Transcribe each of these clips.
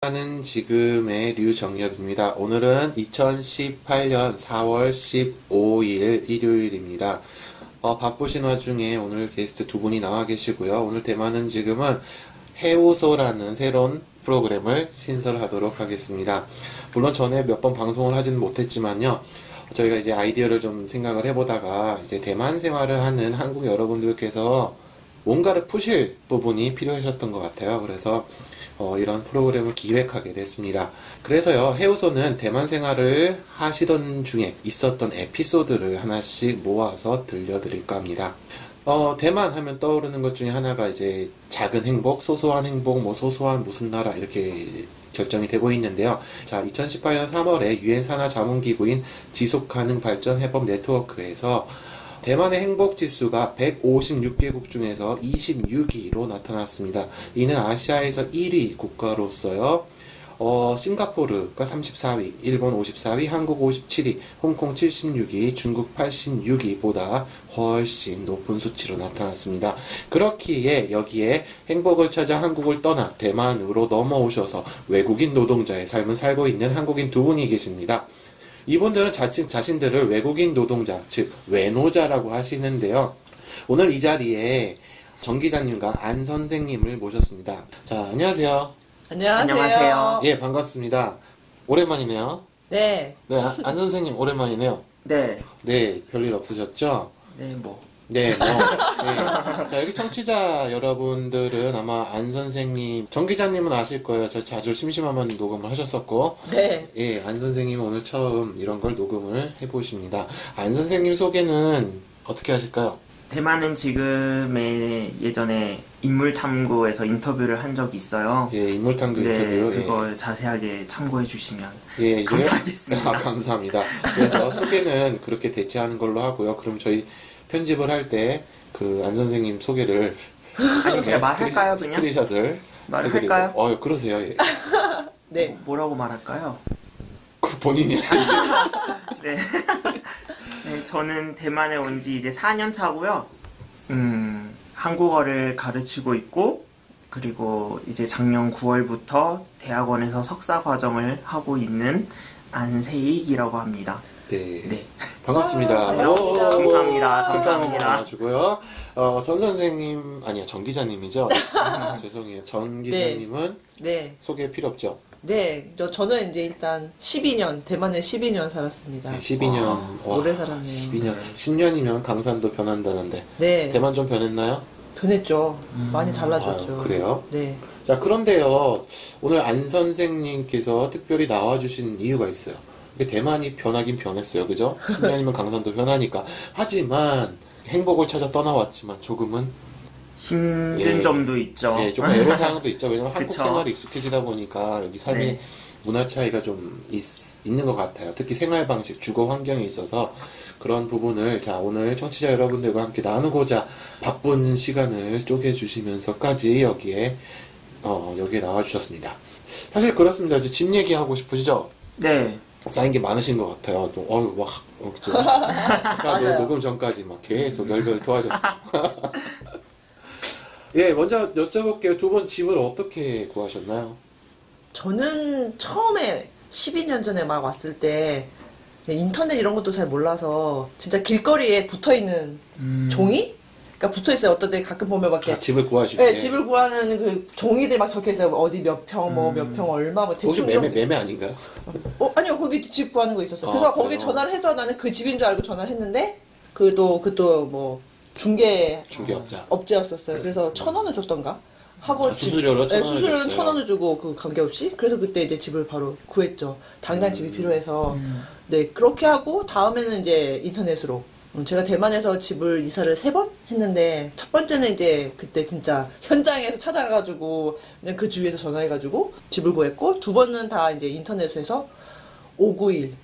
하는 지금의 류정혁입니다. 오늘은 2018년 4월 15일 일요일입니다. 바쁘신 와중에 오늘 게스트 두 분이 나와 계시고요. 오늘 대만은 지금은 해우소라는 새로운 프로그램을 신설하도록 하겠습니다. 물론 전에 몇 번 방송을 하지는 못했지만요. 저희가 이제 아이디어를 좀 생각을 해보다가 이제 대만 생활을 하는 한국 여러분들께서 뭔가를 푸실 부분이 필요하셨던 것 같아요. 그래서 이런 프로그램을 기획하게 됐습니다. 그래서요, 해우소는 대만 생활을 하시던 중에 있었던 에피소드를 하나씩 모아서 들려드릴까 합니다. 대만 하면 떠오르는 것 중에 하나가 이제 작은 행복, 소소한 행복, 소소한 무슨 나라 이렇게 결정이 되고 있는데요. 자, 2018년 3월에 유엔 산하 자문기구인 지속가능 발전 해법 네트워크에서 대만의 행복지수가 156개국 중에서 26위로 나타났습니다. 이는 아시아에서 1위 국가로서요. 싱가포르가 34위, 일본 54위, 한국 57위, 홍콩 76위, 중국 86위보다 훨씬 높은 수치로 나타났습니다. 그렇기에 여기에 행복을 찾아 한국을 떠나 대만으로 넘어오셔서 외국인 노동자의 삶을 살고 있는 한국인 두 분이 계십니다. 이분들은 자신들을 외국인 노동자, 즉 외노자라고 하시는데요. 오늘 이 자리에 정 기자님과 안 선생님을 모셨습니다. 자, 안녕하세요. 안녕하세요. 예, 반갑습니다. 오랜만이네요. 네. 네, 안 선생님 오랜만이네요. 네. 네, 별일 없으셨죠? 네, 뭐. 네, 네. 자, 여기 청취자 여러분들은 아마 안 선생님, 정 기자님은 아실 거예요. 저 자주 심심하면 녹음을 하셨었고. 네. 예, 안 선생님은 오늘 처음 이런 걸 녹음을 해보십니다. 안 선생님 소개는 어떻게 하실까요? 대만은 지금의 예전에 인물탐구에서 인터뷰를 한 적이 있어요. 예, 인물탐구 네, 인터뷰. 그걸 자세하게 참고해 주시면 예, 감사하겠습니다. 감사합니다. 그래서 소개는 그렇게 대체하는 걸로 하고요. 그럼 저희 편집을 할 때 그 안 선생님 소개를 아니, 제가 말할까요, 그냥? 스크린샷을 말을 해드리고. 할까요? 그러세요. 예. 네. 뭐라고 말할까요? 본인이 네. 네, 저는 대만에 온 지 이제 4년 차고요. 한국어를 가르치고 있고, 그리고 이제 작년 9월부터 대학원에서 석사 과정을 하고 있는 안세익이라고 합니다. 네. 네. 반갑습니다. 감사합니다. 감사합니다. 주고요. 전 선생님, 아니요, 정 기자님이죠? 죄송해요. 전 기자님은 네. 소개 필요 없죠? 네. 저는 이제 일단 12년, 대만에 12년 살았습니다. 네, 12년. 오래 살았네요. 12년. 10년이면 강산도 변한다는데. 네. 대만 좀 변했나요? 변했죠. 많이 달라졌죠. 그래요? 네. 자, 그런데요. 오늘 안 선생님께서 특별히 나와주신 이유가 있어요. 대만이 변하긴 변했어요. 그죠? 10년이면 강산도 변하니까. 하지만 행복을 찾아 떠나왔지만 조금은 힘든 점도 있죠. 예, 조금 애로사항도 있죠. 왜냐면 한국 그쵸. 생활이 익숙해지다 보니까 여기 삶의 네. 문화 차이가 좀 있는 것 같아요. 특히 생활 방식, 주거 환경에 있어서 그런 부분을 자 오늘 청취자 여러분들과 함께 나누고자 바쁜 시간을 쪼개주시면서까지 여기에 나와주셨습니다. 사실 그렇습니다. 이제 집 얘기하고 싶으시죠? 네. 쌓인 게 많으신 것 같아요. 또, 아까 녹음 전까지 막 계속 열변을 토하셨어요. 예, 먼저 여쭤볼게요. 두 분 집을 어떻게 구하셨나요? 저는 처음에 12년 전에 막 왔을 때 인터넷 이런 것도 잘 몰라서 진짜 길거리에 붙어있는 종이? 그러니까 붙어있어요. 어떨 때 가끔 보면 막 이렇게 집을 구하시고. 네, 집을 구하는 그 종이들 막 적혀있어요. 어디 몇 평, 몇 평 얼마, 뭐 혹시 대충. 매매 아닌가요? 아니요. 거기 집 구하는 거 있었어요. 아, 그래서 그래요? 거기 전화를 해서 나는 그 집인 줄 알고 전화를 했는데, 그것도 뭐, 중개업자. 업체였었어요. 그래서 1,000원을 줬던가? 하고. 수수료로 1,000원을 수수료를 줬어요. 1,000원을 주고 그 관계없이. 그래서 그때 이제 집을 바로 구했죠. 당장 집이 필요해서. 네, 그렇게 하고, 다음에는 이제 인터넷으로. 제가 대만에서 집을 이사를 3번 했는데, 첫 번째는 이제 그때 진짜 현장에서 찾아가가지고, 그냥 그 주위에서 전화해가지고 집을 구했고, 두 번은 다 이제 인터넷에서 591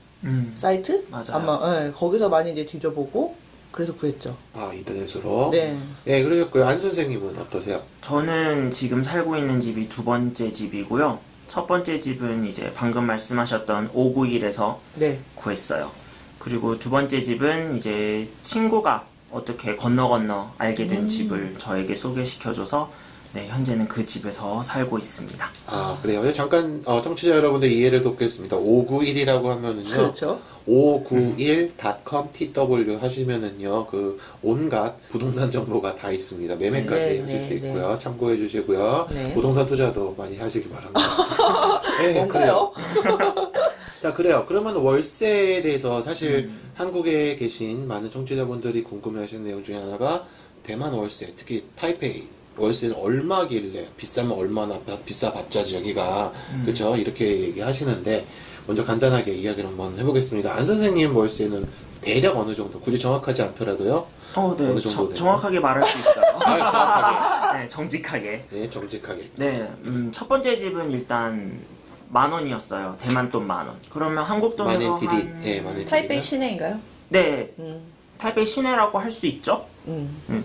사이트? 맞아요. 아마, 네, 거기서 많이 이제 뒤져보고, 그래서 구했죠. 아, 인터넷으로? 네. 예, 그러셨고요. 안 선생님은 어떠세요? 저는 지금 살고 있는 집이 두 번째 집이고요. 첫 번째 집은 이제 방금 말씀하셨던 591에서 네. 구했어요. 그리고 두 번째 집은 이제 친구가 어떻게 건너 알게 된 집을 저에게 소개시켜줘서 네, 현재는 그 집에서 살고 있습니다. 아, 그래요. 잠깐, 청취자 여러분들 이해를 돕겠습니다. 591이라고 하면은요. 그렇죠. 591.com TW 하시면은요, 그, 온갖 부동산 정보가 다 있습니다. 매매까지 네, 하실 네, 수 있고요. 네. 참고해 주시고요. 네. 부동산 투자도 많이 하시기 바랍니다. 네, 뭔가요? 자, 그래요. 그러면 월세에 대해서 사실 한국에 계신 많은 청취자분들이 궁금해 하시는 내용 중에 하나가 대만 월세, 특히 타이페이 월세는 얼마길래 비싸면 얼마나 비싸봤자지 여기가 그렇죠? 이렇게 얘기하시는데 먼저 간단하게 이야기를 한번 해보겠습니다. 안 선생님 월세는 대략 어느 정도? 굳이 정확하지 않더라도요. 네. 어느 정도 돼요? 정확하게 말할 수 있어요. 정확하게. 네, 정직하게. 네, 정직하게. 네, 첫 번째 집은 일단 10,000원이었어요. 대만 돈 10,000원. 그러면 한국 돈으로 만엔 DD. 네, 만엔 DD. 타이베이 시내인가요? 네, 음. 타이베이 시내라고 할 수 있죠.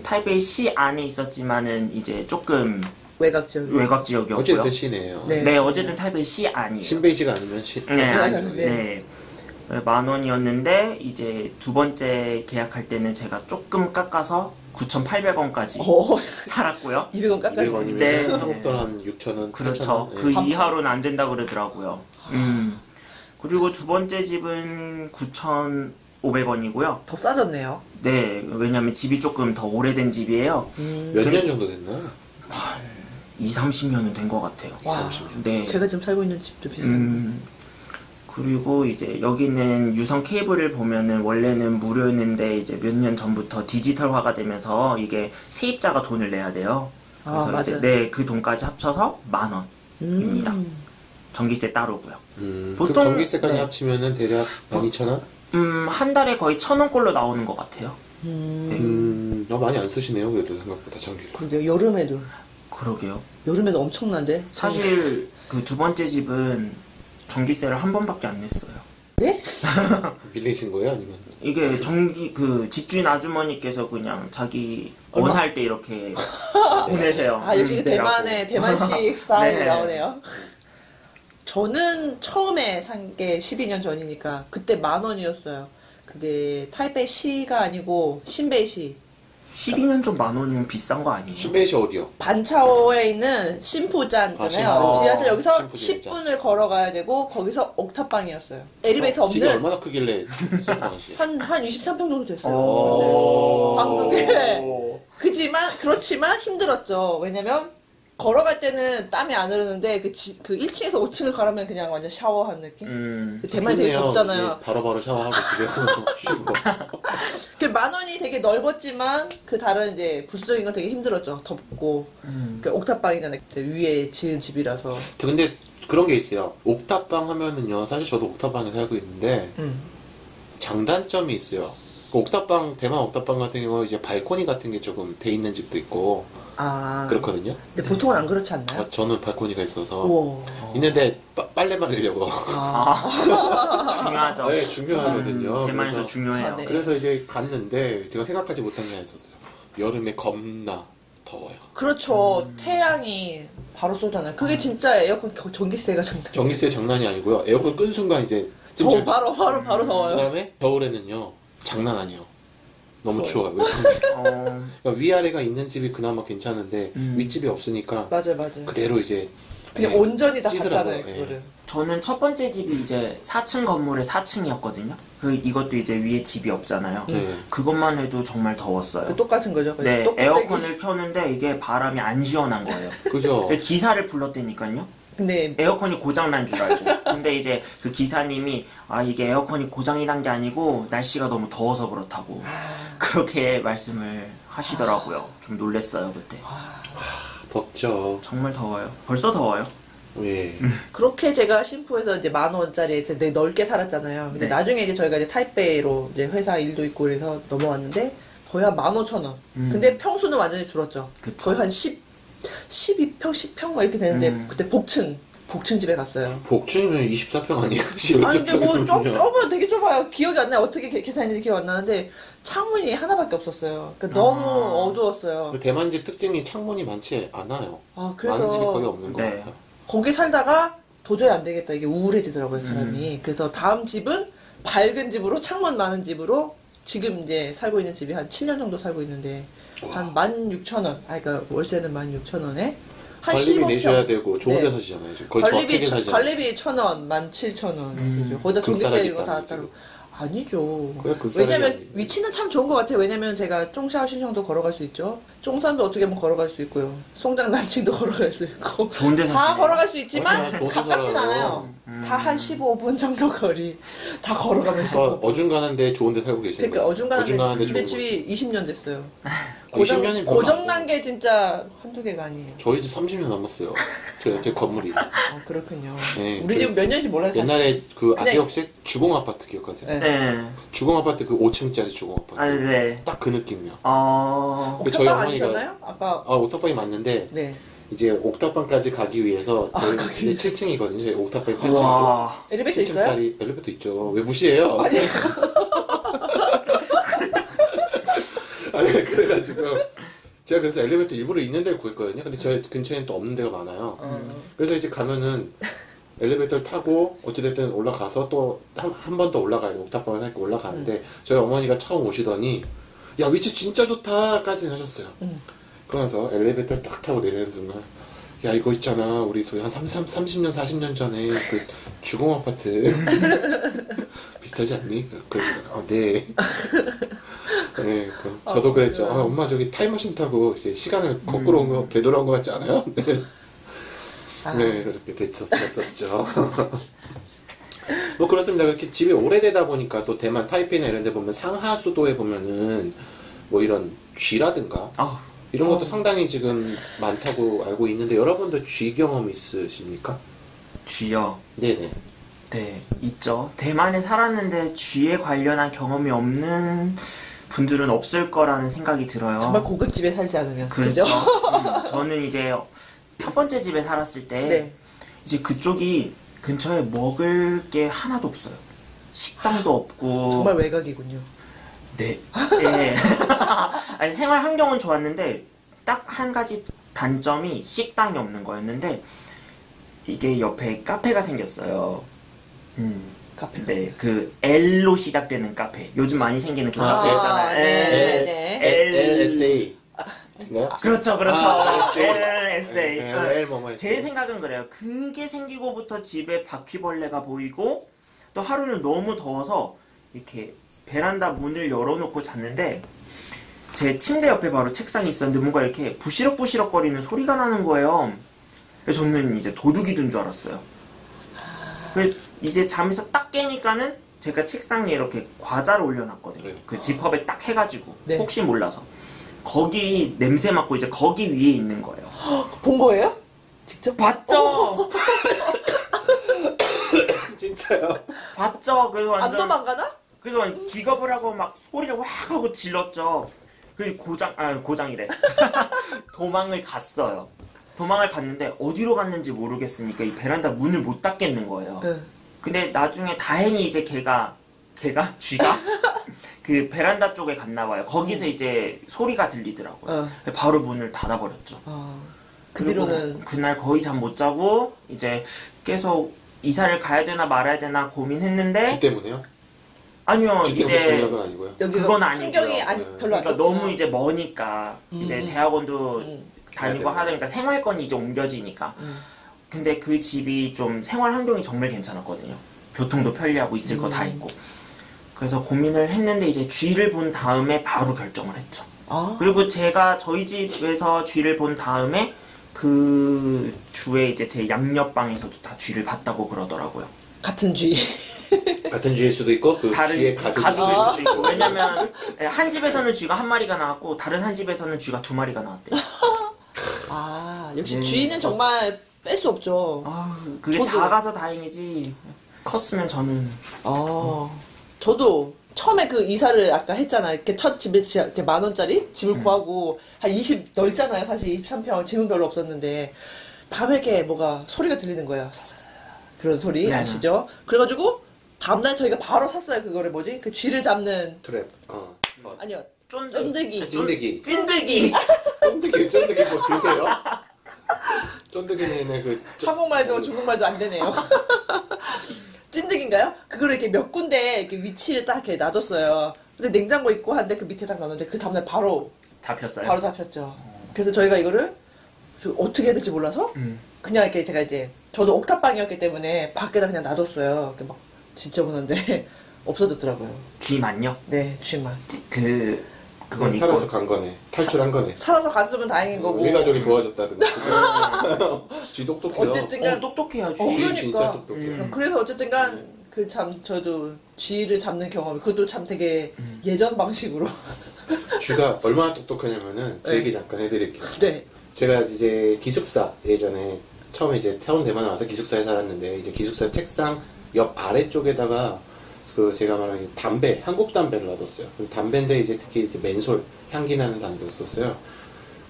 타이베이 시 안에 있었지만은 이제 조금 외곽 지역. 외곽 지역이었고요. 어쨌든 시내예요. 네. 네, 어쨌든 타이베이 시 아니에요. 신베이시가 아니면 네, 아니죠. 네. 네. 10,000원이었는데 이제 두 번째 계약할 때는 제가 조금 깎아서 9,800원까지 오, 살았고요. 200원 깎아요. 200원이면 네. 한국 돈 한 6,000원. 그렇죠. 8,000원. 그 네. 이하로는 안 된다 그러더라고요. 그리고 두 번째 집은 9,500원이고요. 더 싸졌네요. 네, 왜냐면 집이 조금 더 오래된 집이에요. 몇 년 정도 됐나요? 20-30년은 된 것 같아요. 30년. 네. 제가 지금 살고 있는 집도 비슷해요. 그리고 이제 여기는 유선 케이블을 보면은 원래는 무료였는데 이제 몇 년 전부터 디지털화가 되면서 이게 세입자가 돈을 내야 돼요. 아, 그래서 이제 맞아요. 네, 그 돈까지 합쳐서 10,000원입니다. 전기세 따로고요. 그 보통- 전기세까지 네. 합치면은 대략 12,000원? 한 달에 거의 1,000원꼴로 나오는 것 같아요. 많이 안 쓰시네요. 그래도 생각보다 전기를. 근데 여름에도 그러게요. 엄청난데. 사실 그 두 번째 집은 전기세를 한 번밖에 안 냈어요. 네? 밀리신 거예요? 아니면? 이게 그 집주인 아주머니께서 그냥 자기 얼마? 원할 때 이렇게 보내세요. 아 역시 그 내라고. 대만의 대만식 스타일이 네. 나오네요. 저는 처음에 산 게 12년 전이니까 그때 10,000원이었어요. 그게 타이베이 시가 아니고 신베이시 12년 전 10,000원이면 비싼 거 아니에요? 신베이시 어디요? 반차오에 있는 신푸잔 아, 있잖아요. 신푸. 지하철 여기서 신푸잔. 10분을 걸어가야 되고 거기서 옥탑방이었어요. 엘리베이터 집이 없는 얼마나 크길래 그 당시? 한 23평 정도 됐어요. 오. 방송에. 그렇지만 힘들었죠. 왜냐면 걸어갈 때는 땀이 안 흐르는데 그 1층에서 5층을 가려면 그냥 완전 샤워한 느낌? 그 대만이 되게 좋네요. 덥잖아요. 예, 바로바로 샤워하고 집에서 쉬고. 그 10,000원이 되게 넓었지만 그 다른 이제 부수적인 건 되게 힘들었죠. 덥고. 그 옥탑방이잖아요. 그때 위에 지은 집이라서. 근데 그런 게 있어요. 옥탑방 하면은요. 사실 저도 옥탑방에 살고 있는데 장단점이 있어요. 그 옥탑방, 대만 옥탑방 같은 경우 이제 발코니 같은 게 조금 돼 있는 집도 있고 아. 그렇거든요. 근데 보통은 안 그렇지 않나요? 저는 발코니가 있어서 우와. 있는데 빨래 말리려고. 중요하죠. 네, 중요하거든요. 대만에서 그래서- 중요해요. 아, 네. 그래서 이제 갔는데 제가 생각하지 못한 게 하나 있었어요. 여름에 겁나 더워요. 그렇죠. 태양이 바로 쏘잖아요. 그게 진짜 에어컨 전기세가 장난. 전기세 장난이 아니고요. 에어컨 끈 순간 이제 찜질. 바로 더워요. 그다음에 겨울에는요 장난 아니에요. 너무 추워요. 어, 그러니까 위아래가 있는 집이 그나마 괜찮은데 윗집이 없으니까 맞아요. 그대로 이제 그냥 예, 온전히 다 찌더라고요. 갔잖아요, 예. 그거를. 저는 첫 번째 집이 이제 4층 건물에 4층이었거든요. 이것도 이제 위에 집이 없잖아요. 네. 그것만 해도 정말 더웠어요. 그 똑같은 거죠. 그냥 네, 똑같이. 에어컨을 켜는데 이게 바람이 안 시원한 거예요. 그죠? 기사를 불렀다니까요. 근데 에어컨이 고장난 줄 알죠. 근데 이제 그 기사님이 이게 에어컨이 고장이 난 게 아니고 날씨가 너무 더워서 그렇다고 그렇게 말씀을 하시더라고요. 좀 놀랬어요 그때. 덥죠. 정말 더워요. 벌써 더워요. 예. 그렇게 제가 심포에서 이제 10,000원짜리 되게 넓게 살았잖아요. 근데 네. 나중에 이제 저희가 이제 타이베이로 이제 회사 일도 있고 그래서 넘어왔는데 거의 한 15,000원. 근데 평수는 완전히 줄었죠. 그쵸. 거의 한 12평, 10평 막 이렇게 되는데 그때 복층집에 갔어요. 복층이면 24평 아니에요? 아니 근데 뭐 좁아요. 되게 좁아요. 기억이 안 나요. 어떻게 계산했는지 기억 안 나는데 창문이 하나밖에 없었어요. 그러니까 너무 어두웠어요. 대만집 특징이 창문이 많지 않아요. 아 많은 집이 거의 그래서 없는 것 네. 같아요. 거기 살다가 도저히 안 되겠다. 이게 우울해지더라고요, 사람이. 그래서 다음 집은 밝은 집으로, 창문 많은 집으로 지금 이제 살고 있는 집이 한 7년 정도 살고 있는데 한 16,000원. 그러니까 월세는 16,000원에 한 관리비 15평. 내셔야 되고 좋은 데 네. 사시잖아요. 지금 거의 저택에 사시잖아요. 관리비 1,000원, 17,000원. 그죠. 거기다 금싸라기 전기세 이거 다 따로 따로. 아니죠. 그래, 금싸라기 왜냐면 아니지. 위치는 참 좋은 것 같아요. 왜냐면 제가 쫑샤오 신청도 걸어갈 수 있죠. 쫑산도 어떻게 보면 걸어갈 수 있고요. 송장 난칭도 걸어갈 수 있고. 좋은 데 다 사시네요. 걸어갈 수 있지만 맞아요. 좋은 데 가깝진 살아요. 않아요. 다 한 15분 정도 거리. 다 걸어가면 15분. 어중간한데 좋은 데 살고 계시는 그러니까 거예요. 어중간한데 좋은 내 거지. 집이 20년 됐어요. 20년이면 고장난 게 진짜 한두 개가 아니에요. 저희 집 30년 넘었어요. 제 건물이. 그렇군요. 네, 우리 집 몇 년인지 몰라서 옛날에 그 그냥- 아시옥식 주공 아파트 기억하세요? 네. 네. 주공 아파트 그 5층짜리 주공 아파트. 아, 네. 딱 그 느낌이요. 저희 저희 옥탑방 어머니가- 아니셨나요? 아까 옥탑방이 맞는데 네. 이제 옥탑방까지 가기 위해서 저희 이제 7층이거든요. 저희 옥탑방이 8층이고 와. 엘리베이터 있어요? 7층짜리 엘리베이터 있죠. 왜 무시해요? 아니 그래가지고 제가 그래서 엘리베이터 일부러 있는 데를 구했거든요. 근데 저희 근처에는 또 없는 데가 많아요. 그래서 이제 가면은 엘리베이터를 타고 어찌됐든 올라가서 또 한 번 더 올라가야 돼. 옥탑방을 타고 올라가는데 저희 어머니가 처음 오시더니 야 위치 진짜 좋다까지는 하셨어요. 그러면서 엘리베이터를 딱 타고 내리는 순간 야 이거 있잖아 우리 소위 한 30년 40년 전에 그 주공 아파트 비슷하지 않니? 그래서 네. 네, 저도 그랬죠. 그래요? 엄마 저기 타임머신 타고 이제 시간을 거꾸로 온 거 되돌아온 거 같지 않아요? 네. 네, 그렇게 됐었죠. 뭐 그렇습니다. 그렇게 집이 오래되다 보니까 또 대만 타이페이나 이런 데 보면 상하 수도에 보면은 뭐 이런 쥐라든가 이런 것도 상당히 지금 많다고 알고 있는데 여러분도 쥐 경험 있으십니까? 쥐요. 네네. 네, 있죠. 대만에 살았는데 쥐에 관련한 경험이 없는 분들은 없을 거라는 생각이 들어요. 정말 고급집에 살지 않으면 그렇죠. 그죠? 저는 이제 첫 번째 집에 살았을 때 네. 이제 그쪽이 근처에 먹을 게 하나도 없어요. 식당도 없고. 정말 외곽이군요. 네. 네. 아니, 생활 환경은 좋았는데 딱 한 가지 단점이 식당이 없는 거였는데 이게 옆에 카페가 생겼어요. 카페. 네, 그 L로 시작되는 카페. 요즘 많이 생기는 그 카페 있잖아요. 네. LSA. 아닌가요? 그렇죠, 그렇죠. LSA. L 뭐뭐 제 생각은 그래요. 그게 생기고부터 집에 바퀴벌레가 보이고 또 하루는 너무 더워서 이렇게 베란다 문을 열어놓고 잤는데 제 침대 옆에 바로 책상이 있었는데 뭔가 이렇게 부시럭부시럭 거리는 소리가 나는 거예요. 그래서 저는 이제 도둑이 든 줄 알았어요. 그래서 이제 잠에서 딱 깨니까는 제가 책상 위에 이렇게 과자를 올려놨거든요. 그 지퍼에 딱 해가지고 네. 혹시 몰라서 거기 냄새 맡고 이제 거기 위에 있는 거예요. 본 거예요? 직접 봤죠? 진짜요? 봤죠? 그래서 안 완전 도망가나? 그래서 기겁을 하고 막 소리를 확 하고 질렀죠. 그 고장이래. 도망을 갔어요. 도망을 갔는데 어디로 갔는지 모르겠으니까 이 베란다 문을 못 닫겠는 거예요. 네. 근데 나중에 다행히 이제 쥐가 그 베란다 쪽에 갔나 봐요. 거기서 이제 소리가 들리더라고요. 바로 문을 닫아버렸죠. 그 그리고 뒤로는 그날 거의 잠 못 자고 이제 계속 이사를 가야 되나 말아야 되나 고민했는데 쥐 때문에요? 아니요 쥐 때문에 이제 공약은 아니고요. 여기가 그건 아니고요. 환경이 별로 안 그러니까 너무 이제 머니까 이제 대학원도 다니고 가야 하다 보니까 생활권이 이제 옮겨지니까. 음. 근데 그 집이 좀 생활 환경이 정말 괜찮았거든요. 교통도 편리하고 있을 거 다 있고. 그래서 고민을 했는데 이제 쥐를 본 다음에 바로 결정을 했죠. 그리고 제가 저희 집에서 쥐를 본 다음에 그 주에 이제 제 양옆방에서도 다 쥐를 봤다고 그러더라고요. 같은 쥐. 같은 쥐일 수도 있고 그 다른 쥐의 가족일 가족일 수도 수도 있고 왜냐면 한 집에서는 쥐가 한 마리가 나왔고 다른 한 집에서는 쥐가 두 마리가 나왔대요. 역시 네, 쥐는 정말 뺄 수 없죠. 그게 저도. 작아서 다행이지 컸으면 저는 저도 처음에 그 이사를 아까 했잖아요. 이렇게 첫 집에 이렇게 10,000원짜리 집을 구하고 한 20 넓잖아요. 사실 23평 집은 별로 없었는데 밤에 이렇게 뭐가 소리가 들리는 거예요. 사사사 그런 소리 네. 아시죠? 그래가지고 다음날 저희가 바로 샀어요. 그거를 뭐지? 그 쥐를 잡는 트랩. 아니요 쫀득이 쫀득이. 찐득이 쫀득이 뭐 드세요? 쫀득이는 그 한국말도 중국말도 안 되네요. 찐득인가요? 그거를 이렇게 몇 군데 이렇게 위치를 딱 이렇게 놔뒀어요. 근데 냉장고 있고 한데 그 밑에 딱 놨는데 그 다음날 바로 잡혔어요? 잡혔죠. 그래서 저희가 이거를 어떻게 해야 될지 몰라서 그냥 이렇게 제가 이제 저도 옥탑방이었기 때문에 밖에다 그냥 놔뒀어요. 이렇게 막 진짜 보는데 없어졌더라고요. 쥐만요? 네, 쥐만. 그건 살아서 있고. 간 거네. 탈출한 거네. 살아서 갔으면 다행인 거고. 우리 가족이 도와줬다든가. 쥐 똑똑해요. 어쨌든간 똑똑해요, 쥐. 쥐 그러니까. 진짜 똑똑해요. 그래서 어쨌든간 그 참 저도 쥐를 잡는 경험 그것도 참 되게 예전 방식으로. 쥐가 얼마나 똑똑하냐면은 제 네. 얘기 잠깐 해드릴게요. 네. 제가 이제 기숙사 예전에 처음에 이제 태원 대만에 와서 기숙사에 살았는데 이제 기숙사 책상 옆 아래쪽에다가 그 제가 말하는 담배 한국 담배를 놔뒀어요. 담배인데 이제 특히 이제 맨솔 향기 나는 담배였었어요.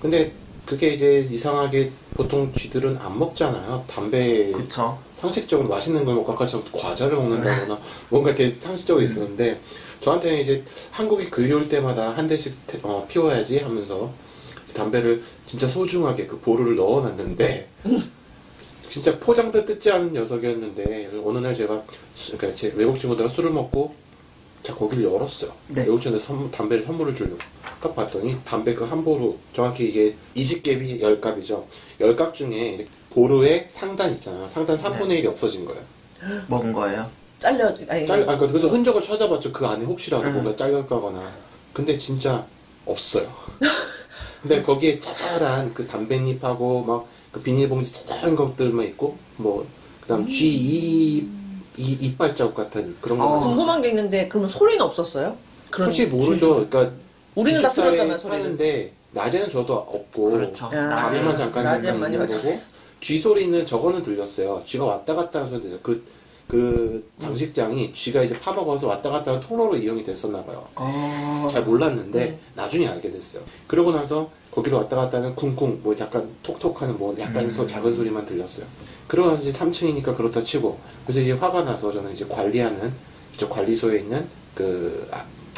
근데 그게 이제 이상하게 보통 쥐들은 안 먹잖아요. 담배 그쵸. 상식적으로 맛있는 걸 먹고 아까 처럼 과자를 먹는다거나 뭔가 이렇게 상식적으로 있었는데 저한테는 이제 한국이 그리울 때마다 한 대씩 피워야지 하면서 담배를 진짜 소중하게 그 보루를 넣어놨는데 진짜 포장도 뜯지 않은 녀석이었는데 어느 날 제가 그러니까 제 외국 친구들랑 술을 먹고 제가 거기를 열었어요. 네. 외국 친구들 담배를 선물을 주려고 딱 봤더니 담배 그 한 보루 정확히 이게 20갭이 10갑이죠. 10갑 중에 이렇게 보루의 상단 있잖아요. 상단 3분의 1이 없어진 거예요. 먹은 거예요? 그래서 흔적을 찾아봤죠. 그 안에 혹시라도 뭔가 잘렸거나. 근데 진짜 없어요. 근데 거기에 짜잘한 그 담뱃잎하고 막 그 비닐봉지 짜잘한 것들만 있고 뭐 그다음 쥐 이빨 자국 같은 그런 거. 궁금한 게 있는데 그러면 소리는 없었어요? 솔직히 모르죠. 그러니까 우리는 다 기숙사에 들었잖아 소리는. 사는데 낮에는 저도 없고 그렇죠. 밤에만 잠깐 낮에는 많이 있는 거고 쥐 소리는 저거는 들렸어요. 쥐가 왔다 갔다 하는 소리 들려요. 그 장식장이 쥐가 이제 파먹어서 왔다 갔다 하는 통로로 이용이 됐었나 봐요. 잘 몰랐는데 나중에 알게 됐어요. 그러고 나서 거기로 왔다 갔다 하는 쿵쿵 뭐 약간 톡톡하는 뭐 약간 작은 소리만 들렸어요. 그러고 나서 이제 3층이니까 그렇다 치고 그래서 이제 화가 나서 저는 이제 관리하는 이쪽 관리소에 있는 그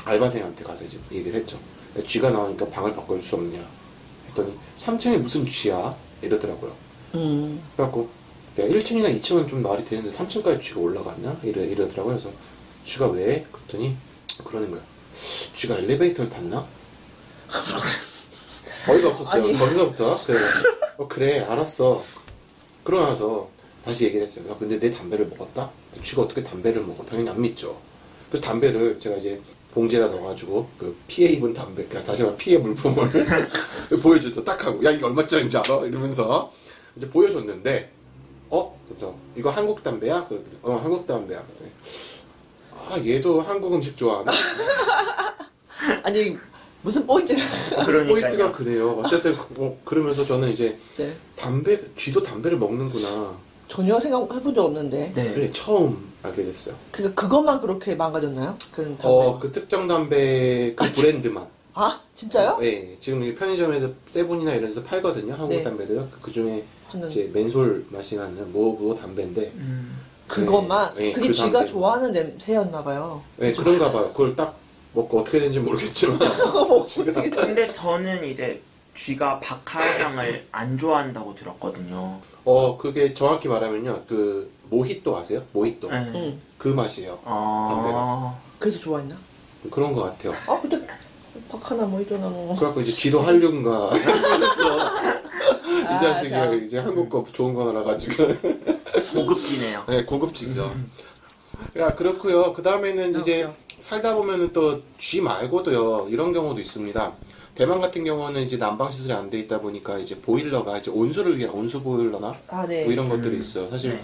알바생한테 가서 이제 얘기를 했죠. 쥐가 나오니까 방을 바꿔줄 수 없냐 했더니 3층에 무슨 쥐야 이러더라고요. 그래갖고 야 1층이나 2층은 좀 말이 되는데 3층까지 쥐가 올라갔냐 이러더라고요. 그래서 쥐가 왜? 그랬더니 그러는 거야. 쥐가 엘리베이터를 탔나? 어이가 없었어요. 아니. 거기서부터 그래 알았어. 그러고 나서 다시 얘기를 했어요. 야, 근데 내 담배를 먹었다? 쥐가 어떻게 담배를 먹어? 당연히 안 믿죠. 그래서 담배를 제가 이제 봉지에다 넣어가지고 그 피해 입은 담배, 그러니까 다시 말해 피해 물품을 보여줬어. 딱 하고 야 이게 얼마짜리인지 알아? 이러면서 이제 보여줬는데 그래서 이거 한국 담배야? 한국 담배야. 그랬더니 얘도 한국 음식 좋아하나? 아니 무슨 포인트가 포인트가 그래요. 어쨌든 그러면서 저는 이제 네. 쥐도 담배를 먹는구나. 전혀 생각해본 적 없는데. 네. 그래, 처음 알게 됐어요. 그것만 그렇게 망가졌나요? 그 담배. 그 특정 담배 그 브랜드만. 아 진짜요? 네, 지금 이 편의점에서 세븐이나 이런 데서 팔거든요. 한국 네. 담배들. 그 중에 하는. 이제 맨솔 맛이 나는 모브 담배인데. 그것만. 네, 그게 그 쥐가 담배. 좋아하는 냄새였나 봐요. 네, 그런가 봐요. 그걸 딱 먹고 어떻게 된지 모르겠지만. 근데 저는 이제 쥐가 박하향을 안 좋아한다고 들었거든요. 그게 정확히 말하면요. 그 모히또 아세요? 모히또. 네. 응. 그 맛이에요. 담배가. 그래서 좋아했나? 그런 것 같아요. 근데 박하나 뭐 이러나 뭐. 그래갖고 이제 쥐도 한류인가 그래서 이 자식이 자. 이제 한국 거 좋은 거 알아가지고 고급지네요. 네 고급지죠. 야 그렇고요. 그 다음에는 이제 살다 보면은 또 쥐 말고도요 이런 경우도 있습니다. 대만 같은 경우는 이제 난방 시설이 안 돼 있다 보니까 이제 보일러가 이제 온수를 위한 온수 보일러나 네. 뭐 이런 것들이 있어요. 사실 네.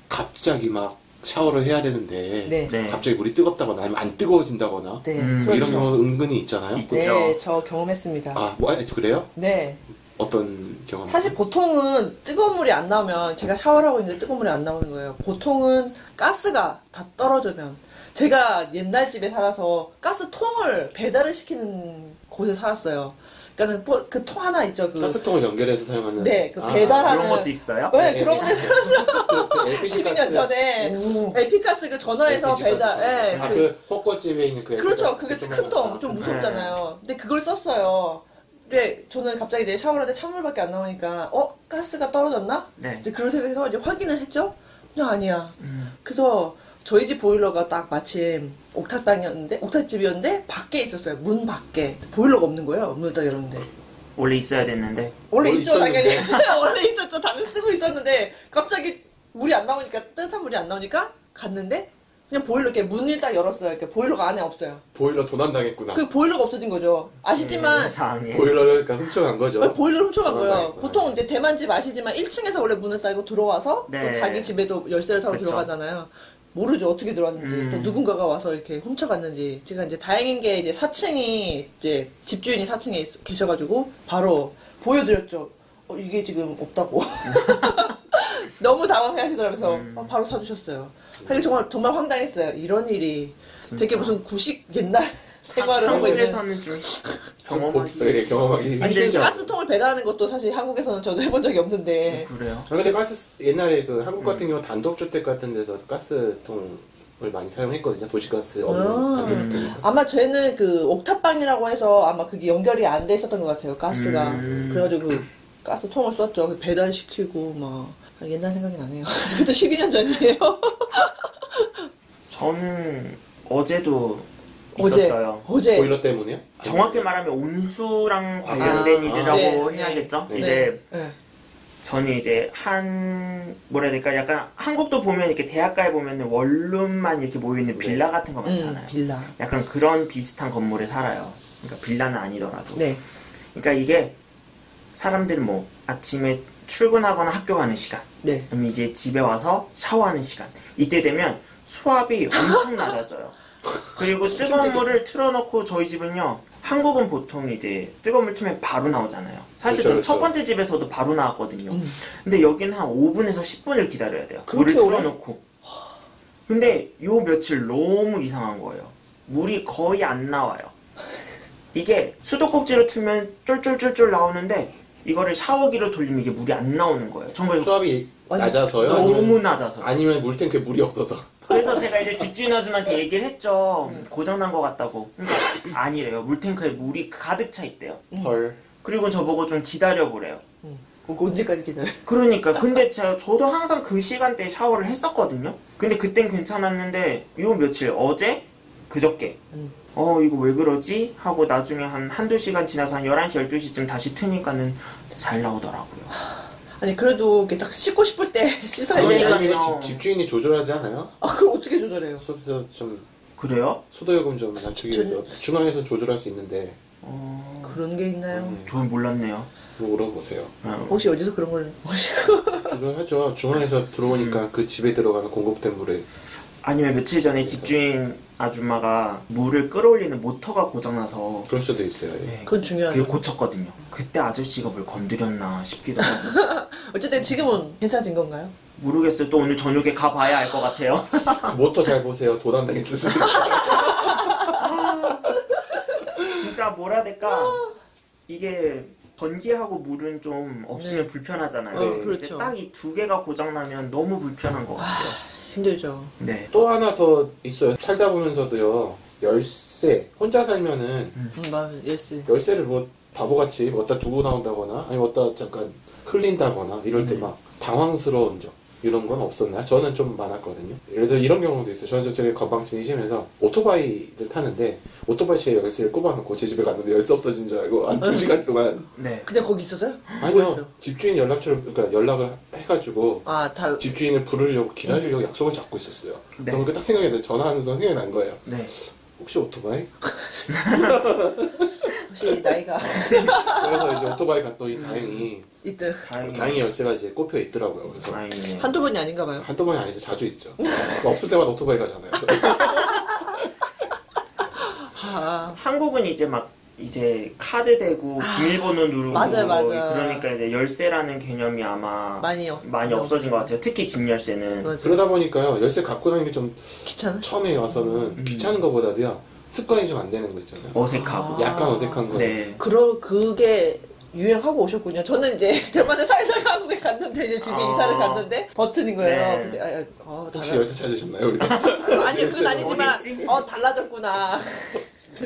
갑자기 막 샤워를 해야 되는데 네. 네. 갑자기 물이 뜨겁다거나 아니면 안 뜨거워진다거나 네. 음. 뭐 그렇죠. 이런 경우 은근히 있잖아요. 있고. 네, 저 경험했습니다. 그래요? 네. 어떤 경험? 사실 보통은 뜨거운 물이 안 나오면 제가 샤워를 하고 있는데 뜨거운 물이 안 나오는 거예요. 보통은 가스가 다 떨어지면 제가 옛날 집에 살아서 가스통을 배달을 시키는 곳에 살았어요. 그러니까는 그 통 하나 있죠. 가스통을 연결해서 사용하는. 네, 그 배달하는. 그런 것도 있어요? 네, 그런 곳에 그 LPG 12년 가스. 전에 오. LP가스 그 전화해서 LPG 가스 배달. 예, 사용하는. 그 헛것집에 있는 그 LPG 그렇죠. 가스. 그게 좀 큰 통, 하나. 좀 네. 무섭잖아요. 근데 그걸 썼어요. 근데 저는 갑자기 이제 샤워를 하는데 찬물밖에 안 나오니까, 가스가 떨어졌나? 네. 이제 그런 생각해서 이제 확인을 했죠? 그냥 아니야. 그래서 저희 집 보일러가 딱 마침 옥탑집이었는데 밖에 있었어요. 문 밖에. 보일러가 없는 거예요. 문을 딱 열었는데. 원래 있어야 됐는데. 원래 있죠, 당연히. 있었는데. 원래 있었죠. 당연히 쓰고 있었는데 갑자기 물이 안 나오니까, 따뜻한 물이 안 나오니까 갔는데 그냥 보일러 이렇게 문을 딱 열었어요. 이렇게 보일러가 안에 없어요. 보일러 도난당했구나. 그 보일러가 없어진 거죠. 아시지만 이상해. 보일러를 그러니까 훔쳐간 거죠. 보일러를 훔쳐간 거예요. 도난당했구나. 보통 이제 대만집 아시지만 1층에서 원래 문을 따고 들어와서 네. 또 자기 집에도 열쇠를 타고 그쵸. 들어가잖아요. 모르죠. 어떻게 들어왔는지. 또 누군가가 와서 이렇게 훔쳐갔는지. 제가 이제 다행인 게 이제 4층이 이제 집주인이 4층에 계셔가지고 바로 보여드렸죠. 이게 지금 없다고. 너무 당황해 하시더라고요. 그래서 바로 사주셨어요. 사실 정말 황당했어요. 이런 일이 되게 무슨 구식 옛날 생활을 하고 있는. 한국에서는 좀 경험하기. 네, 경험하기. 아니, 그 힘들죠. 가스통을 배달하는 것도 사실 한국에서는 저도 해본 적이 없는데. 그래요. 근데 옛날에 그 한국 같은 경우 단독주택 같은 데서 가스통을 많이 사용했거든요. 도시가스 없는 단독주택에서. 아마 쟤는 그 옥탑방이라고 해서 아마 그게 연결이 안 돼 있었던 것 같아요. 가스가. 그래가지고 그 가스통을 썼죠. 배달시키고 막. 옛날 생각이 나네요. 그것도 12년 전이에요. 저는 어제도 어제. 있었어요. 어제. 보일러 때문에요? 정확히 말하면 온수랑 관련된 일이라고 네, 해야겠죠. 네. 이제 네. 저는 이제 뭐라 해야 될까, 약간 한국도 보면 이렇게 대학가에 보면 원룸만 이렇게 모여 있는 빌라 같은 거 많잖아요. 빌라. 약간 그런 비슷한 건물에 살아요. 그러니까 빌라는 아니더라도. 네. 그러니까 이게 사람들은 뭐 아침에 출근하거나 학교 가는 시간, 네. 그럼 이제 집에 와서 샤워하는 시간, 이때 되면 수압이 엄청 낮아져요. 그리고 뜨거운 물을 틀어놓고, 저희 집은요, 한국은 보통 이제 뜨거운 물 틀면 바로 나오잖아요. 사실 그렇죠, 전 첫 그렇죠. 번째 집에서도 바로 나왔거든요. 근데 여기는 한 5분에서 10분을 기다려야 돼요. 그렇게 물을 오래? 틀어놓고. 근데 요 며칠 너무 이상한 거예요. 물이 거의 안 나와요. 이게 수도꼭지로 틀면 쫄쫄쫄쫄 나오는데 이거를 샤워기로 돌리면 이게 물이 안 나오는 거예요. 정말 수압이 완전 낮아서요? 너무 낮아서. 아니면 물탱크에 물이 없어서. 그래서 제가 이제 집주인 아줌마한테 얘기를 했죠. 고장난 것 같다고. 그러니까 아니래요. 물탱크에 물이 가득 차 있대요. 헐. 그리고 저보고 좀 기다려보래요. 언제까지 기다려? 그러니까 근데 저도 항상 그 시간대에 샤워를 했었거든요. 근데 그땐 괜찮았는데 요 며칠 어제 그저께 이거 왜 그러지? 하고 나중에 한두 시간 지나서 한 11시 12시쯤 다시 트니까는 잘 나오더라고요. 아니 그래도 이렇게 딱 씻고 싶을 때 씻어야 그러니까요. 되는. 아니면 집주인이 조절하지 않아요? 아 그럼 어떻게 조절해요? 수업에서 좀 그래요? 수도요금 좀 낮추기 위해서 중앙에서 조절할 수 있는데 그런 게 있나요? 저는 몰랐네요. 물어보세요. 혹시 어디서 그런 걸 조절하죠. 중앙에서 들어오니까 그 집에 들어가는 공급된 물에 아니면 며칠 전에 집주인 아줌마가 물을 끌어올리는 모터가 고장나서 그럴 수도 있어요. 예. 그건 중요하죠. 그게 고쳤거든요. 그때 아저씨가 뭘 건드렸나 싶기도 하고. 어쨌든 지금은 괜찮아진 건가요? 모르겠어요. 또 오늘 저녁에 가봐야 알 것 같아요. 그 모터 잘 보세요. 도난당했을 수도 있어요. 진짜 뭐라 해야 될까? 이게 전기하고 물은 좀 없으면 불편하잖아요. 네. 근데 그렇죠. 딱 이 두 개가 고장나면 너무 불편한 것 같아요. 힘들죠. 네. 또 하나 더 있어요. 살다 보면서도요. 열쇠. 혼자 살면은 맞아, 예스. 열쇠를 뭐 바보같이 어디다 두고 나온다거나 아니면 어디다 잠깐 흘린다거나 이럴 때 막 당황스러운 점 이런 건 없었나요? 저는 좀 많았거든요. 예를 들어 이런 경우도 있어요. 저는 좀 건방증이 심해서 오토바이를 타는데 오토바이 제 열쇠를 꼽아놓고 제 집에 갔는데 열쇠 없어진 줄 알고 한 2시간 동안 네. 근데 거기 있었어요? 아니요. 뭐였어요? 집주인 그러니까 연락을 해가지고 아, 집주인을 부르려고 기다리려고 약속을 잡고 있었어요. 네. 그래서 딱 생각이 나요. 전화하는 순간 생각이 난 거예요. 네. 혹시 오토바이? 혹시 나이가 그래서 이제 오토바이 갔더니 다행히 있든 다행히 열쇠가 이제 꼽혀 있더라고요. 그래서 다행이네요. 한두 번이 아닌가 봐요. 한두 번이 아니죠. 자주 있죠. 없을 때마다 오토바이 가잖아요. 아, 한국은 이제 막 이제 카드 대고 비밀번호 누르고 맞아요, 맞아요. 그러니까 이제 열쇠라는 개념이 아마 많이 없어진 것 같아요. 특히 집 열쇠는. 맞아. 그러다 보니까요. 열쇠 갖고 다니는 게 좀 귀찮아? 처음에 와서는 귀찮은 것보다도요. 습관이 좀 안 되는 거 있잖아요. 어색하고. 약간 어색한 거. 네. 그게 유행하고 오셨군요. 저는 이제 대만에 살다가 한국에 갔는데 이제 집에 이사를 갔는데 버튼인 거예요. 네. 근데 혹시 열쇠 찾으셨나요? 그래서 아니 그건 아니지만 어딨지? 달라졌구나.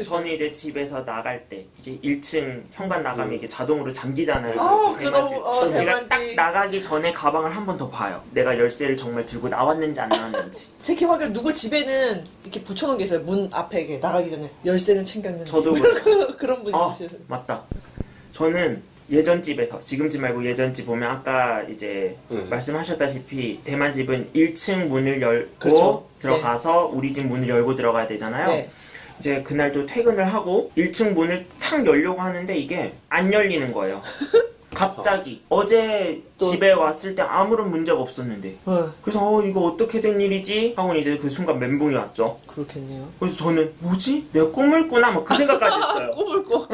저는 이제 집에서 나갈 때 이제 1층 현관 나가면 이게 자동으로 잠기잖아요. 아, 그 그 너무 대만집. 내가 딱 대만지. 나가기 전에 가방을 한 번 더 봐요. 내가 열쇠를 정말 들고 나왔는지 안 나왔는지. 제 기억에 누구 집에는 이렇게 붙여놓은 게 있어요. 문 앞에 이게 나가기 전에 열쇠는 챙겼는지. 저도 그런 분 아, 있으셔서. 맞다. 저는 예전 집에서, 지금 집 말고 예전 집 보면 아까 이제 말씀하셨다시피 대만 집은 1층 문을 열고 그렇죠. 들어가서 우리 집 문을 열고 들어가야 되잖아요. 네. 이제 그날도 퇴근을 하고 1층 문을 탁 열려고 하는데 이게 안 열리는 거예요. 갑자기 어제 집에 왔을 때 아무런 문제가 없었는데 그래서 이거 어떻게 된 일이지? 하고 이제 그 순간 멘붕이 왔죠. 그렇겠네요. 그래서 저는 뭐지? 내가 꿈을 꾸나? 뭐 그 생각까지 했어요. 꿈을 꿔.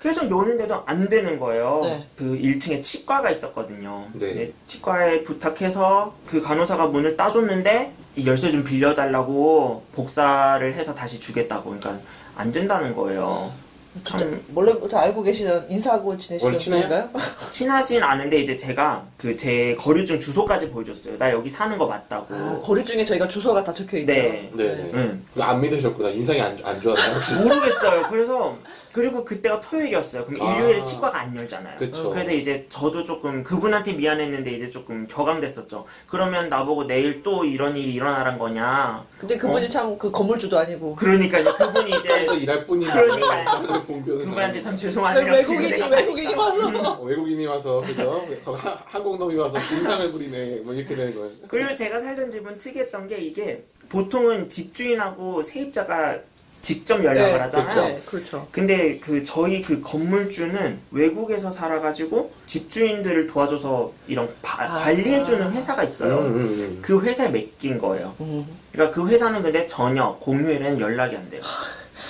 계속 여는데도 안 되는 거예요. 네. 그 1층에 치과가 있었거든요. 네. 이제 치과에 부탁해서 그 간호사가 문을 따줬는데 이 열쇠 좀 빌려달라고 복사를 해서 다시 주겠다고. 그러니까 안 된다는 거예요. 참 원래부터 알고 계시던 인사하고 지내시던 원래 친해요? 분인가요? 친하진 않은데 이제 제가 그 제 거류증 주소까지 보여줬어요. 나 여기 사는 거 맞다고. 아, 거리 중에 저희가 주소가 다 적혀 있죠. 네. 네. 응. 그거 안 믿으셨구나. 인상이 안 좋았나요, 혹시? 모르겠어요. 그래서 그리고 그때가 토요일이었어요. 그럼 아. 일요일에 치과가 안 열잖아요. 그쵸. 그래서 이제 저도 조금 그분한테 미안했는데 이제 조금 격앙됐었죠. 그러면 나보고 내일 또 이런 일이 일어나란 거냐. 근데 그분이 참 그 건물주도 아니고. 그러니까요. 그분이 그래서 이제 일할 뿐이면 그러니까요. 공변을 그분한테 참 죄송하네요. 외국인이 와서. 외국인이 와서 그죠? 한국 놈이 와서 진상을 부리네. 뭐 이렇게 되는 거예요. 그리고 제가 살던 집은 특이했던 게 이게 보통은 집주인하고 세입자가 직접 연락을 하잖아요. 네, 그렇죠. 근데 그 저희 그 건물주는 외국에서 살아가지고 집주인들을 도와줘서 이런 관리해주는 회사가 있어요. 그 회사에 맡긴 거예요. 그러니까 그 회사는 근데 전혀 공휴일에는 연락이 안 돼요.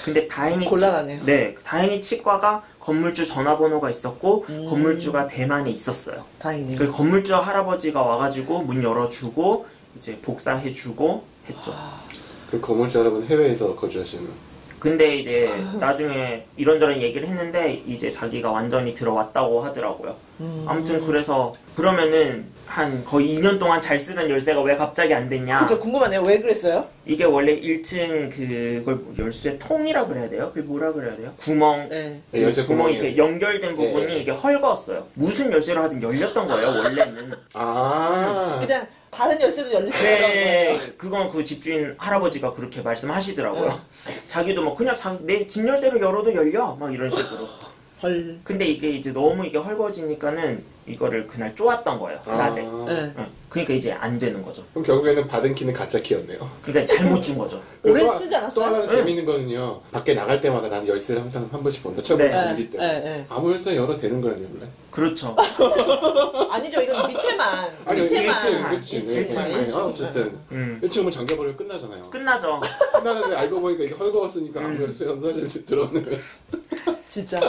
근데 다행히 곤란하네요. 네, 다행히 치과가 건물주 전화번호가 있었고 건물주가 대만에 있었어요. 다행이네요. 그 건물주 할아버지가 와가지고 문 열어주고 이제 복사해주고 했죠. 그 건물주 여러분 해외에서 거주하시는. 근데 이제 나중에 이런저런 얘기를 했는데 이제 자기가 완전히 들어왔다고 하더라고요. 아무튼 그래서 그러면은 한 거의 2년 동안 잘 쓰던 열쇠가 왜 갑자기 안 됐냐? 그죠, 궁금하네요. 왜 그랬어요? 이게 원래 1층 그걸 열쇠 통이라 그래야 돼요? 그게 뭐라 그래야 돼요? 구멍. 네. 네, 열쇠 구멍이 구멍이요. 이렇게 연결된 부분이 네. 이게 헐거웠어요. 무슨 열쇠로 하든 열렸던 거예요, 원래는. 아. 그냥 다른 열쇠도 열릴 수 있는 네, 거예요. 그건 그 집주인 할아버지가 그렇게 말씀하시더라고요. 자기도 뭐 그냥 내 집 열쇠로 열어도 열려 막 이런 식으로. 헐. 근데 이게 이제 너무 이게 헐거워지니까는 이거를 그날 쪼았던 거예요. 낮에. 네. 응. 그러니까 이제 안 되는 거죠. 그럼 결국에는 받은 키는 가짜 키였네요. 그러니까 잘못 준 거죠. 오래 또 쓰지 않았어요? 또 하나는 응. 재밌는 거는요. 밖에 나갈 때마다 나는 열쇠를 항상 한 번씩 본다. 처음에 네. 잠기기 때문에. 네. 아무 열쇠 열어도 되는 거였네요, 원래. 그렇죠. 아니죠, 이건 밑에만. 아니, 밑에만. 1층, 그치. 네, 1층. 네, 어쨌든. 1층은 잠겨버리면 끝나잖아요. 끝나죠. 끝나는데 알고 보니까 이게 헐거웠으니까 아무 열쇠 사실 들어오는 거예요. 진짜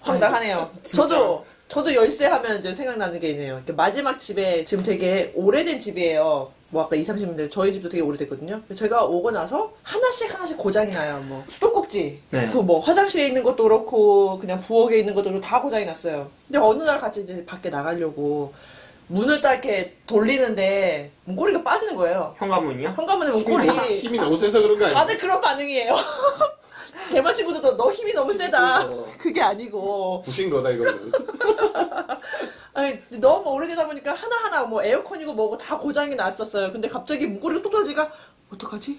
황당하네요. 저도 열쇠 하면 이제 생각나는 게 있네요. 이렇게 마지막 집에 지금 되게 오래된 집이에요. 뭐 아까 20, 30년대 저희 집도 되게 오래됐거든요. 제가 오고 나서 하나씩 고장이 나요. 뭐 수도꼭지, 네. 그 뭐 화장실에 있는 것도 그렇고 그냥 부엌에 있는 것도 그렇고 다 고장이 났어요. 근데 어느 날 같이 이제 밖에 나가려고 문을 딱 이렇게 돌리는데 문고리가 빠지는 거예요. 현관문이요? 현관문에 문고리. 힘이 너무 세서 그런 거 아니에요? 다들 그런 반응이에요. 대만 친구들도 너 힘이 너무 세다. 세서. 그게 아니고. 부신 거다, 이거는. 아니, 너무 오래되다 보니까 하나하나 뭐 에어컨이고 뭐고 다 고장이 났었어요. 근데 갑자기 문고리가 또 떨어지니까 어떡하지?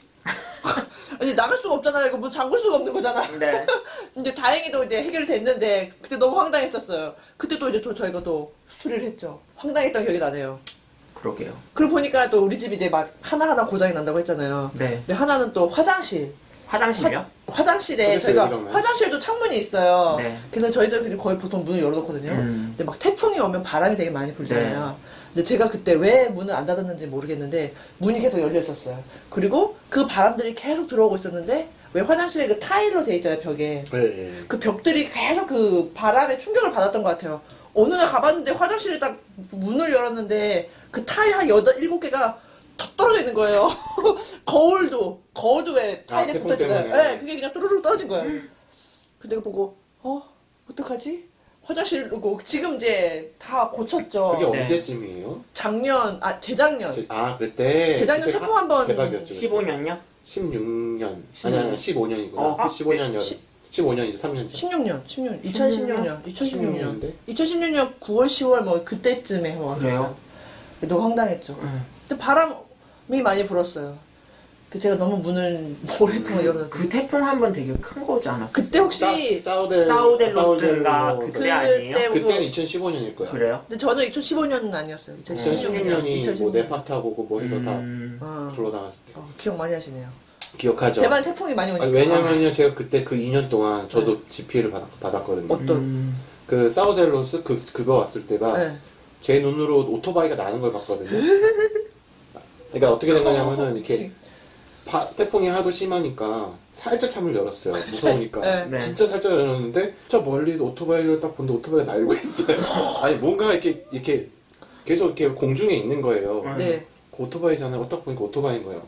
아니, 나갈 수가 없잖아요. 이거 문 잠글 수가 없는 거잖아. 네. 이제 다행히도 이제 해결됐는데 그때 너무 황당했었어요. 그때 또 이제 또 저희가 또 수리를 했죠. 황당했던 기억이 나네요. 그러게요. 그러고 보니까 또 우리 집이 이제 막 하나하나 고장이 난다고 했잖아요. 네. 근데 하나는 또 화장실. 화장실이요? 화장실에 화장실에 저희가 고장나요? 화장실도 창문이 있어요. 네. 그래서 저희들은 거의 보통 문을 열어놓거든요. 근데 막 태풍이 오면 바람이 되게 많이 불잖아요. 근데 제가 그때 왜 문을 안 닫았는지 모르겠는데 문이 계속 열려 있었어요. 그리고 그 바람들이 계속 들어오고 있었는데 왜 화장실에 그 타일로 돼 있잖아요, 벽에. 네. 그 벽들이 계속 그 바람에 충격을 받았던 것 같아요. 어느 날 가봤는데 화장실에 딱 문을 열었는데 그 타일 한 7개가 턱 떨어져 있는 거예요. 거울도 왜 타일에 태풍 붙어있잖아요. 때문에. 네, 그게 그냥 뚜루룩 떨어진 거예요. 근데 내가 보고 어떡하지? 화장실 지금 이제 다 고쳤죠. 그게 네. 언제쯤이에요? 재작년 그때. 재작년 그때 태풍 한번 대박이었죠. 15년요? 16년. 아니, 15년이구나. 어, 15년 여름. 15년이죠, 3년 전. 16년. 2016년. 16년인데? 2016년 9월, 10월 뭐 그때쯤에 왔어요. 그래요? 너무 황당했죠. 근데 바람이 많이 불었어요. 제가 너무 문을 오랫동안 열어서. 그 태풍 한 번 되게 큰 거지 않았어요? 그때 혹시 사우델로스인가 그때 아니에요? 그때는 2015년일 거야. 그래요? 근데 저는 2015년은 아니었어요. 2016년이 뭐 네파 타고 뭐 해서 다 어, 불러 나갔을 때. 기억 많이 하시네요. 기억하죠? 대만 태풍이 많이 오니까. 아니, 왜냐면요, 제가 그때 그 2년 동안 저도 지피해를 받았거든요. 어떤? 그 사우델로스 그거 왔을 때가 네. 제 눈으로 오토바이가 나는 걸 봤거든요. 그러니까 어떻게 된 거냐면은 이렇게 태풍이 하도 심하니까 살짝 창문을 열었어요. 무서우니까. 네. 진짜 살짝 열었는데 저 멀리서 오토바이를 딱 보는데 오토바이가 날고 있어요. 아니 뭔가 이렇게 계속 이렇게 공중에 있는 거예요. 네. 그 오토바이잖아요. 딱 보니까 오토바이인 거예요.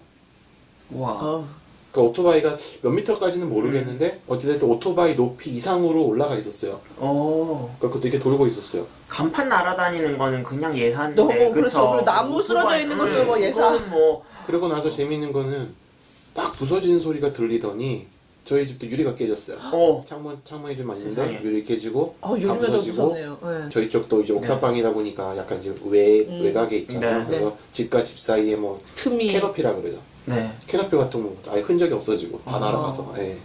와. 그 오토바이가 몇 미터까지는 모르겠는데 어찌됐든 오토바이 높이 이상으로 올라가 있었어요. 그것도 이렇게 돌고 있었어요. 간판 날아다니는 거는 그냥 예산인데. 너무 그렇죠. 그쵸? 그리고 나무 쓰러져 있는 것도 뭐 예산. 그거는 뭐 그러고 나서 재밌는 거는 막 부서지는 소리가 들리더니 저희 집도 유리가 깨졌어요. 창문이 좀 맞는데 세상에. 유리 깨지고 다 유리면 더 부서지고 무섭네요. 네. 저희 쪽도 이제 옥탑방이다 보니까 약간 이제 외곽에 있잖아요. 네. 그래서 집과 집 사이에 뭐 틈이. 캐너피라 그래요. 네. 캐너피 같은 거 아예 흔적이 없어지고 다 날아가서 예.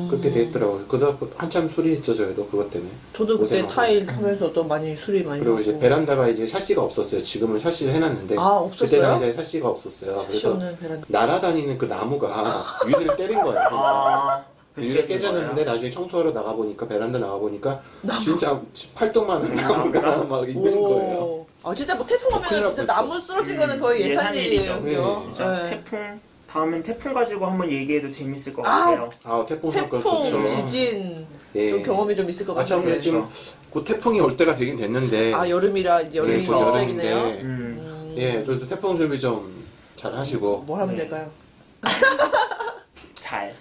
그렇게 돼 있더라고요. 그러다 한참 수리했죠 저희도 그것 때문에. 저도 그때 고생하고. 타일 하면서도 많이 수리 많이 그리고 하고. 이제 베란다가 이제 샤시가 없었어요. 지금은 샤시를 해놨는데 없었어요? 그때 당시에 샤시가 없었어요. 샤시 그래서 없는 베란다. 날아다니는 그 나무가 유리를 때린 거예요. 유리가 깨졌는데 나중에 청소하러 나가보니까 베란다 나가보니까 진짜 팔뚝만한 나무가 막 있는 거예요. 진짜 뭐 태풍 큰일 오면 날 진짜 뻔했어. 나무 쓰러진 거는 거의 예산 일이에요. 네. 진짜 네. 다음엔 태풍 가지고 한번 얘기해도 재밌을 것 같아요. 태풍 사건 태풍, 좋죠. 지진 예. 좀 경험이 좀 있을 것 참 같아요. 지금 그 태풍이 올 때가 되긴 됐는데. 여름이라 이제 여름이 곧 시작이네요. 예, 저도 태풍 준비 좀 잘 하시고. 뭘 하면 될까요? 잘.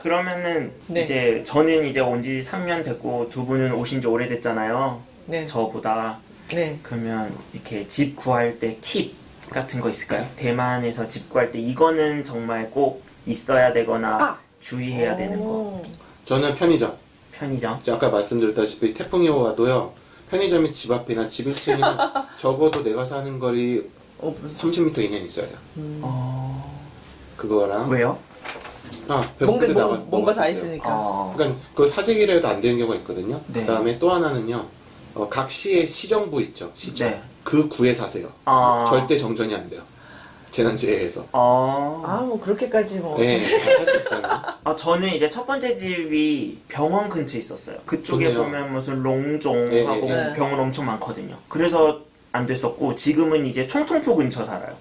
그러면은 네. 이제 저는 이제 온 지 3년 됐고 두 분은 오신 지 오래됐잖아요. 네. 저보다. 네. 그러면 이렇게 집 구할 때 팁 같은 거 있을까요? 대만에서 집 구할 때 이거는 정말 꼭 있어야 되거나 주의해야 되는 거. 저는 편의점. 편의점. 아까 말씀드렸다시피 태풍이 와도요. 편의점이 집 앞이나 집 1층이나 적어도 내가 사는 거리 30m 이내에 있어야 돼요. 그거랑 왜요? 배고플 때 뭔가 다 먹을 수 있어요. 있으니까. 그러니까 그 사재기라도 안 되는 경우가 있거든요. 네. 그다음에 또 하나는요. 각 시의 시정부 있죠. 시청. 네. 그 구에 사세요. 절대 정전이 안 돼요. 재난지회에서. 뭐 그렇게까지 뭐. 네, 할수 있다는. 저는 이제 첫 번째 집이 병원 근처에 있었어요. 그쪽에 좋네요. 보면 무슨 롱종하고 네. 병원 엄청 많거든요. 그래서 안 됐었고 지금은 이제 총통포 근처 살아요.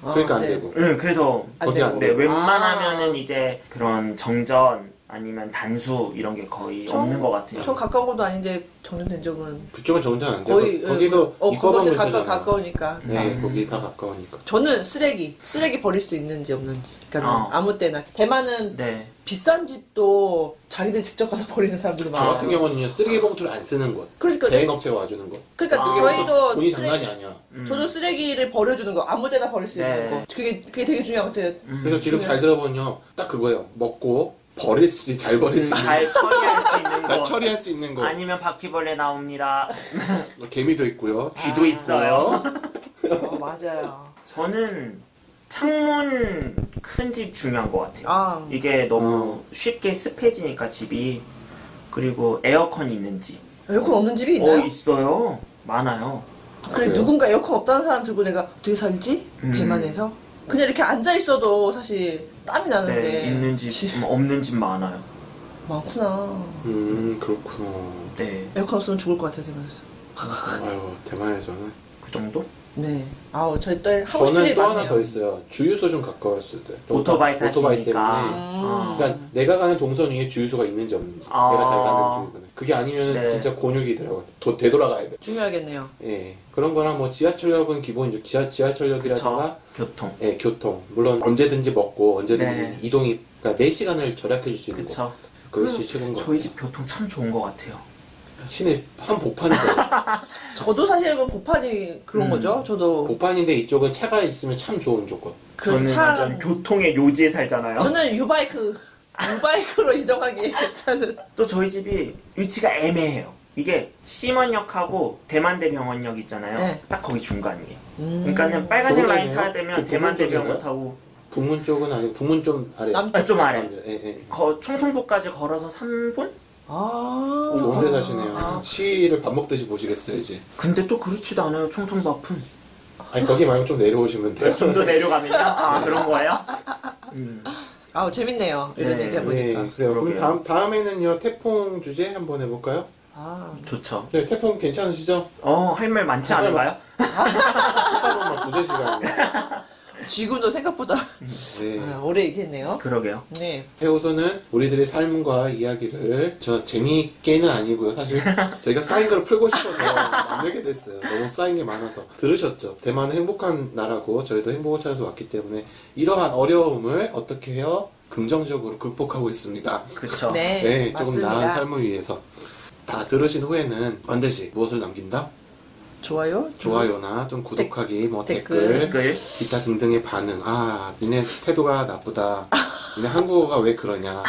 그러니까 안 네. 되고. 그래서 거기 안 네, 되고. 웬만하면은 이제 그런 정전 아니면 단수 이런 게 거의 없는 것 같아요. 저 가까운 것도 아닌데 정전된 적은 그쪽은 정전 안 돼요. 거의 거기도 이과방 그것도 근처잖아요. 가까우니까. 네, 거기 다 가까우니까. 저는 쓰레기 버릴 수 있는지 없는지. 그러니까 아무 때나. 대만은 네. 비싼 집도 자기들 직접 가서 버리는 사람들도 저 많아요. 같은 경우는요, 쓰레기 봉투를 안 쓰는 곳. 그러니까 대행업체가 와주는 곳. 그러니까 쓰레기 저희도 돈이 장난이 아니야. 저도 쓰레기를 버려주는 거 아무 데나 버릴 수 네. 있는 거. 그게 되게 중요한 것 같아요. 그래서 지금 잘 들어보면요, 딱 그거예요. 먹고 잘 버릴 수 있는 잘 처리할 수 있는 잘 거. 처리할 수 있는 거. 아니면 바퀴벌레 나옵니다. 개미도 있고요. 쥐도 있어요. 맞아요. 저는 창문 큰 집 중요한 것 같아요. 이게 너무 쉽게 습해지니까 집이. 그리고 에어컨 있는지. 에어컨 없는 집이 있나요? 있어요. 많아요. 그래 그래요? 누군가 에어컨 없다는 사람 들고 내가 어떻게 살지? 대만에서? 그냥 이렇게 앉아 있어도 사실 땀이 나는데. 네, 있는 집, 없는 집 많아요. 많구나. 그렇구나. 네, 에어컨 없으면 죽을 것 같아요 대만에서. 아유, 대만에서는. 그 정도? 네. 저희 또 하고 싶은 저는 일이 또 하나 많네요. 더 있어요. 주유소 좀 가까웠을 때. 오토바이 때문에. 타시니까. 그러니까 내가 가는 동선 위에 주유소가 있는지 없는지. 아. 내가 잘 가는 주유소는. 그게 아니면 네. 진짜 곤욕이더라고요. 되돌아가야 돼. 중요하겠네요. 예. 그런 거랑 뭐 지하철역은 기본이죠. 지하철역이라든가 교통. 예, 교통. 물론 언제든지 먹고 언제든지 네. 이동이 그러니까 4시간을 절약해 줄 수 있는 거. 그쵸. 그것이 최고인 것 저희 같아요. 집 교통 참 좋은 것 같아요. 신의 한 복판이거든요. 저도 사실 뭐 보판이 그런 거죠. 저도 복판인데 이쪽은 차가 있으면 참 좋은 조건. 그래서 저는 완전 교통의 요지에 살잖아요. 저는 유바이크로 이동하기 괜찮은. 또 저희 집이 위치가 애매해요. 이게 심원역하고 대만대병원역 있잖아요. 네. 딱 거기 중간이에요. 그러니까는 빨간색 좋은 라인 데네요. 타야 되면 그 대만대병원 북문 타고 북문 쪽은 아니고 북문 좀 아래. 좀 아래. 예, 예. 청통포까지 걸어서 3분? 아. 좋은 데 사시네요. 시위를 밥 먹듯이 보시겠어요, 이제. 근데 또 그렇지도 않아요. 청통포 앞은. 아니, 거기 말고 좀 내려오시면 돼요. 좀 더 내려가면요? 아, 그런 거예요? 아, 재밌네요. 이런 네. 얘기 해보니까. 네, 그래요. 그럼 그러게요. 다음에는요, 태풍 주제 한번 해볼까요? 아. 좋죠. 네, 태풍 괜찮으시죠? 할 말 많지 않은가요? 하다 보면 두세 시간이요. 지구도 생각보다 네. 오래 얘기했네요. 그러게요. 네. 해오서는 우리들의 삶과 이야기를 저 재미있게는 아니고요. 사실 저희가 쌓인 걸 풀고 싶어서 만들게 됐어요. 너무 쌓인 게 많아서. 들으셨죠? 대만은 행복한 나라고 저희도 행복을 찾아서 왔기 때문에 이러한 어려움을 어떻게 해요? 긍정적으로 극복하고 있습니다. 그쵸. 네. 네, 조금 맞습니다. 나은 삶을 위해서. 다 들으신 후에는 반드시 무엇을 남긴다? 좋아요? 좋아요나 좀 구독하기, 뭐 댓글. 댓글. 기타 등등의 반응. 아, 니네 태도가 나쁘다. 니네 한국어가 왜 그러냐.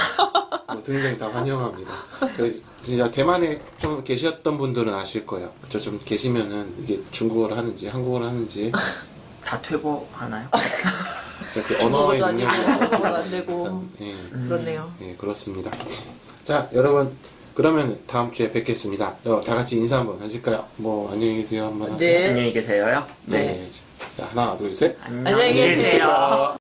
뭐 등등 다 환영합니다. 저희 진짜 대만에 좀 계셨던 분들은 아실 거예요. 저 좀 계시면은 이게 중국어를 하는지 한국어를 하는지 다 퇴보하나요? 진짜 그 언어의 중국어도 아니고 능력이 한국어도 안 되고 예, 그렇네요. 예, 그렇습니다. 자, 여러분 그러면 다음 주에 뵙겠습니다. 다 같이 인사 한번 하실까요? 뭐 안녕히 계세요 한번 하세요. 네. 안녕히 계세요. 네. 자, 하나, 둘, 셋. 안녕히 계세요.